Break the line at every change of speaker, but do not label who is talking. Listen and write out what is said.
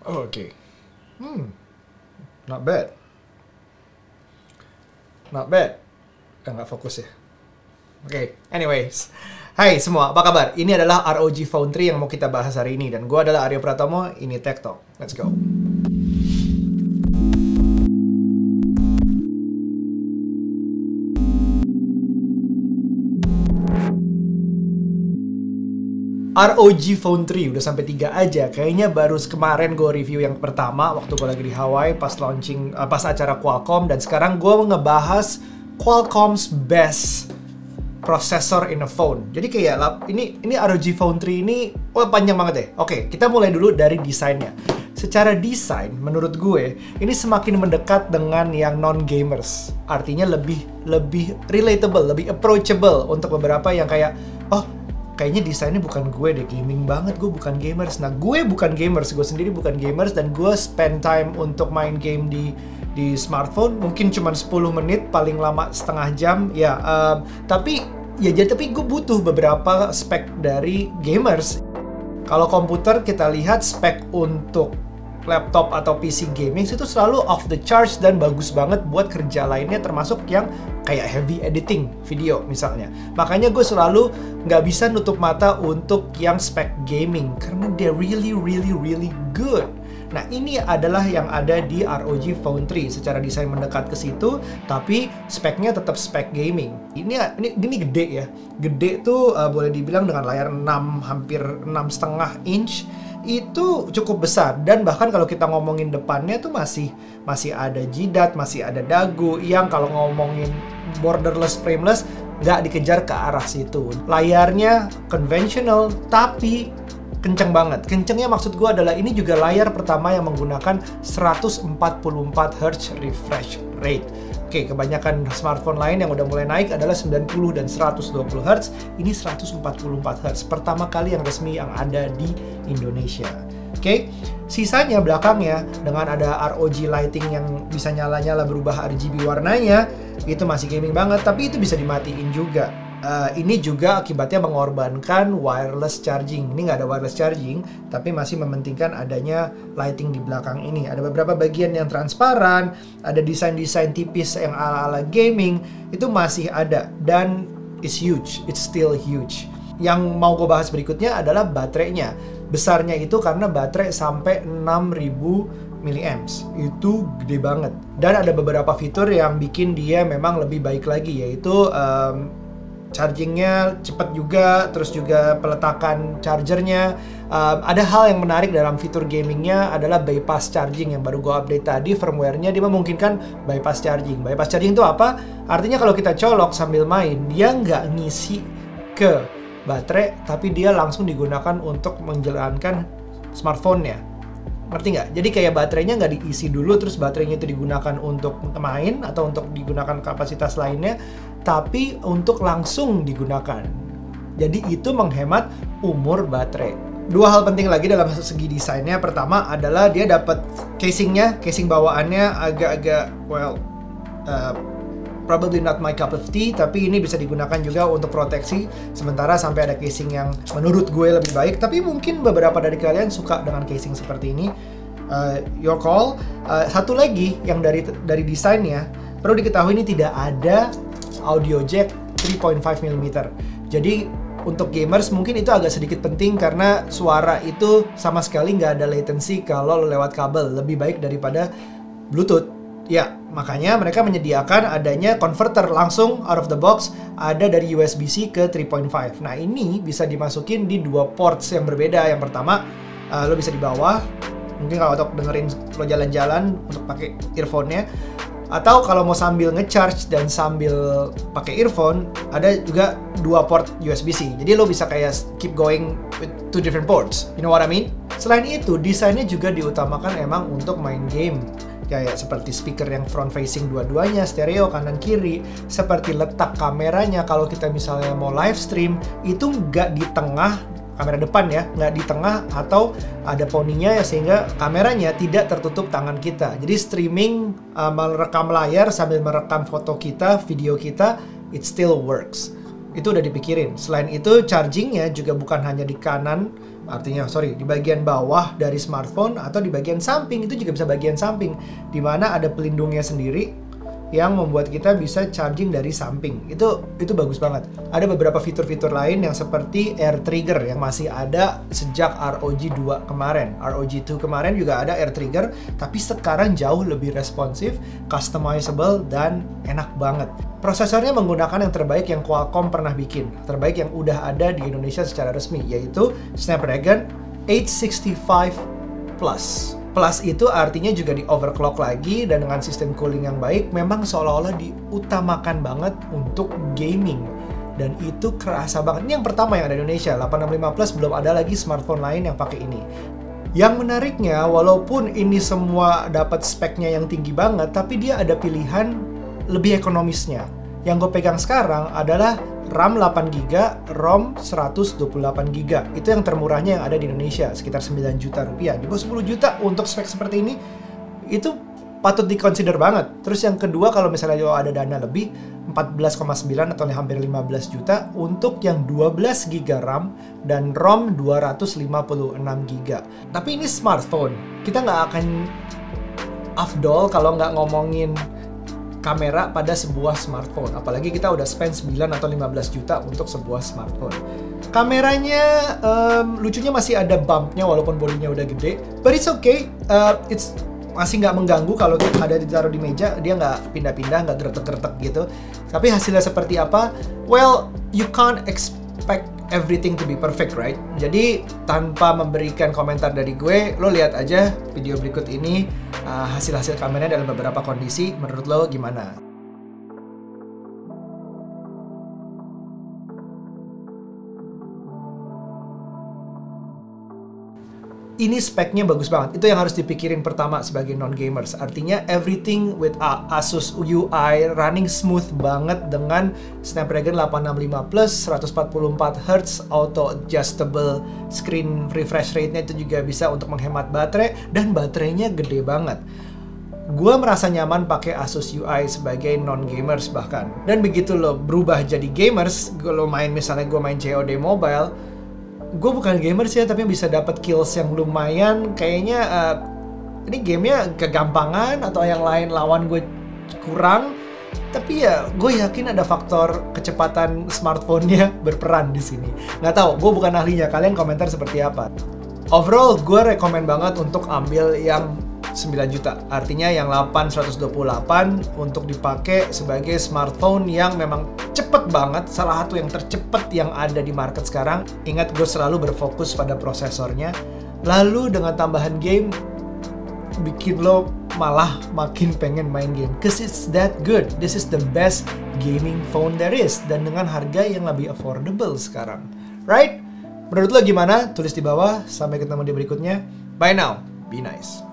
Oh, oke. Not bad. Not bad. Nggak fokus ya. Oke, anyways. Hai semua, apa kabar? Ini adalah ROG Phone 3 yang mau kita bahas hari ini. Dan gue adalah Aryo Pratomo, ini Tech Talk. Let's go. ROG Phone 3 udah sampai 3 aja. Kayaknya baru kemarin gue review yang pertama waktu gue lagi di Hawaii pas launching pas acara Qualcomm, dan sekarang gue ngebahas Qualcomm's best processor in a phone. Jadi kayak ini ROG Phone 3 ini panjang banget deh. Oke, kita mulai dulu dari desainnya. Secara desain, menurut gue, ini semakin mendekat dengan yang non-gamers. Artinya lebih relatable, lebih approachable untuk beberapa yang kayak, oh, kayaknya desainnya bukan gue deh, gaming banget, gue bukan gamers. Nah, gue bukan gamers, gue sendiri bukan gamers, dan gue spend time untuk main game di smartphone mungkin cuma 10 menit, paling lama setengah jam ya. Tapi gue butuh beberapa spek dari gamers. Kalau komputer kita lihat spek untuk laptop atau PC gaming itu selalu off the charts dan bagus banget buat kerja lainnya, termasuk yang kayak heavy editing video misalnya. Makanya gue selalu nggak bisa nutup mata untuk yang spek gaming karena they're really good. Nah, ini adalah yang ada di ROG Phone 3. Secara desain mendekat ke situ, tapi speknya tetap spek gaming. Ini gede ya. Gede tuh boleh dibilang dengan layar 6, hampir 6,5 inch. Itu cukup besar, dan bahkan kalau kita ngomongin depannya tuh masih ada jidat, masih ada dagu, yang kalau ngomongin borderless frameless nggak dikejar ke arah situ. Layarnya konvensional tapi kenceng banget. Kencengnya maksud gue adalah ini juga layar pertama yang menggunakan 144 Hz refresh rate. Oke, kebanyakan smartphone lain yang udah mulai naik adalah 90 dan 120 Hz. Ini 144 Hz. Pertama kali yang resmi yang ada di Indonesia. Oke, sisanya belakangnya dengan ada ROG lighting yang bisa nyala-nyala berubah RGB warnanya, itu masih gaming banget, tapi itu bisa dimatiin juga. Ini juga akibatnya mengorbankan wireless charging. Ini nggak ada wireless charging, tapi masih mementingkan adanya lighting di belakang ini. Ada beberapa bagian yang transparan, ada desain-desain tipis yang ala-ala gaming, itu masih ada. Dan it's huge, it's still huge. Yang mau gue bahas berikutnya adalah baterainya. Besarnya itu karena baterai sampai 6000 milliamps, itu gede banget. Dan ada beberapa fitur yang bikin dia memang lebih baik lagi, yaitu chargingnya cepat juga, terus juga peletakan chargernya. Ada hal yang menarik dalam fitur gamingnya adalah bypass charging yang baru gue update tadi. Firmware-nya dia memungkinkan bypass charging. Bypass charging itu apa? Artinya kalau kita colok sambil main, dia nggak ngisi ke baterai, tapi dia langsung digunakan untuk menjalankan smartphone-nya. Ngerti nggak? Jadi kayak baterainya nggak diisi dulu, terus baterainya itu digunakan untuk main atau untuk digunakan kapasitas lainnya, tapi untuk langsung digunakan. Jadi itu menghemat umur baterai. Dua hal penting lagi dalam segi desainnya. Pertama adalah dia dapat casingnya, casing bawaannya agak-agak probably not my cup of tea, tapi ini bisa digunakan juga untuk proteksi sementara sampai ada casing yang menurut gue lebih baik. Tapi mungkin beberapa dari kalian suka dengan casing seperti ini. Your call. Satu lagi yang dari desainnya, perlu diketahui ini tidak ada audio jack 3.5 mm. Jadi untuk gamers mungkin itu agak sedikit penting karena suara itu sama sekali nggak ada latency kalau lewat kabel, lebih baik daripada Bluetooth. Ya, makanya mereka menyediakan adanya converter langsung out of the box, ada dari USB-C ke 3.5. Nah, ini bisa dimasukin di dua ports yang berbeda. Yang pertama, lo bisa di bawah, mungkin kalau untuk dengerin lo jalan-jalan untuk pakai earphone-nya. Atau kalau mau sambil ngecharge dan sambil pakai earphone, ada juga dua port USB-C. Jadi lo bisa kayak keep going with two different ports. You know what I mean? Selain itu, desainnya juga diutamakan emang untuk main game. Kayak seperti speaker yang front facing dua-duanya, stereo kanan kiri, seperti letak kameranya kalau kita misalnya mau live stream, itu nggak di tengah, kamera depan ya, nggak di tengah atau ada poninya ya, sehingga kameranya tidak tertutup tangan kita. Jadi streaming, merekam layar sambil merekam foto kita, video kita, it still works. Itu udah dipikirin. Selain itu, chargingnya juga bukan hanya di kanan artinya di bagian bawah dari smartphone atau di bagian samping, itu juga bisa bagian samping, dimana ada pelindungnya sendiri yang membuat kita bisa charging dari samping. Itu bagus banget. Ada beberapa fitur-fitur lain yang seperti air trigger yang masih ada sejak ROG 2 kemarin. ROG 2 kemarin juga ada air trigger, tapi sekarang jauh lebih responsif, customizable, dan enak banget. Prosesornya menggunakan yang terbaik yang Qualcomm pernah bikin, terbaik yang udah ada di Indonesia secara resmi, yaitu Snapdragon 865 Plus. Plus itu artinya juga di overclock lagi, dan dengan sistem cooling yang baik, memang seolah-olah diutamakan banget untuk gaming. Dan itu kerasa banget. Ini yang pertama yang ada di Indonesia, 865 Plus, belum ada lagi smartphone lain yang pakai ini. Yang menariknya, walaupun ini semua dapat speknya yang tinggi banget, tapi dia ada pilihan lebih ekonomisnya. Yang gue pegang sekarang adalah RAM 8GB, ROM 128GB. Itu yang termurahnya yang ada di Indonesia, sekitar 9 juta rupiah. Di bawah 10 juta untuk spek seperti ini, itu patut dikonsider banget. Terus yang kedua, kalau misalnya ada dana lebih, 14,9 atau hampir 15 juta untuk yang 12GB RAM dan ROM 256GB. Tapi ini smartphone. Kita nggak akan afdol kalau nggak ngomongin kamera pada sebuah smartphone. Apalagi kita udah spend 9 atau 15 juta untuk sebuah smartphone. Kameranya lucunya masih ada bumpnya walaupun bodinya udah gede. But it's okay. It's masih nggak mengganggu kalau ada ditaruh di meja, dia nggak pindah-pindah, nggak geretek-geretek gitu. Tapi hasilnya seperti apa? Well, you can't expect everything to be perfect, right? Jadi tanpa memberikan komentar dari gue, lo lihat aja video berikut ini hasil-hasil kameranya dalam beberapa kondisi. Menurut lo gimana? Ini speknya bagus banget. Itu yang harus dipikirin pertama sebagai non-gamers. Artinya everything with Asus UI running smooth banget dengan Snapdragon 865 Plus, 144Hz, auto adjustable screen refresh rate-nya itu juga bisa untuk menghemat baterai, dan baterainya gede banget. Gue merasa nyaman pakai Asus UI sebagai non-gamers bahkan. Dan begitu lo berubah jadi gamers, lo main misalnya gue main COD Mobile, gue bukan gamer sih ya, tapi bisa dapat kills yang lumayan. Kayaknya ini gamenya kegampangan atau yang lain lawan gue kurang. Tapi ya gue yakin ada faktor kecepatan smartphone-nya berperan di sini. Nggak tahu, gue bukan ahlinya. Kalian komentar seperti apa? Overall, gue rekomen banget untuk ambil yang 9 juta. Artinya yang 8128 untuk dipakai sebagai smartphone yang memang cepet banget. Salah satu yang tercepet yang ada di market sekarang. Ingat, gue selalu berfokus pada prosesornya. Lalu dengan tambahan game, bikin lo malah makin pengen main game. Cause it's that good. This is the best gaming phone there is. Dan dengan harga yang lebih affordable sekarang. Right? Menurut lo gimana? Tulis di bawah. Sampai ketemu di berikutnya. Bye now. Be nice.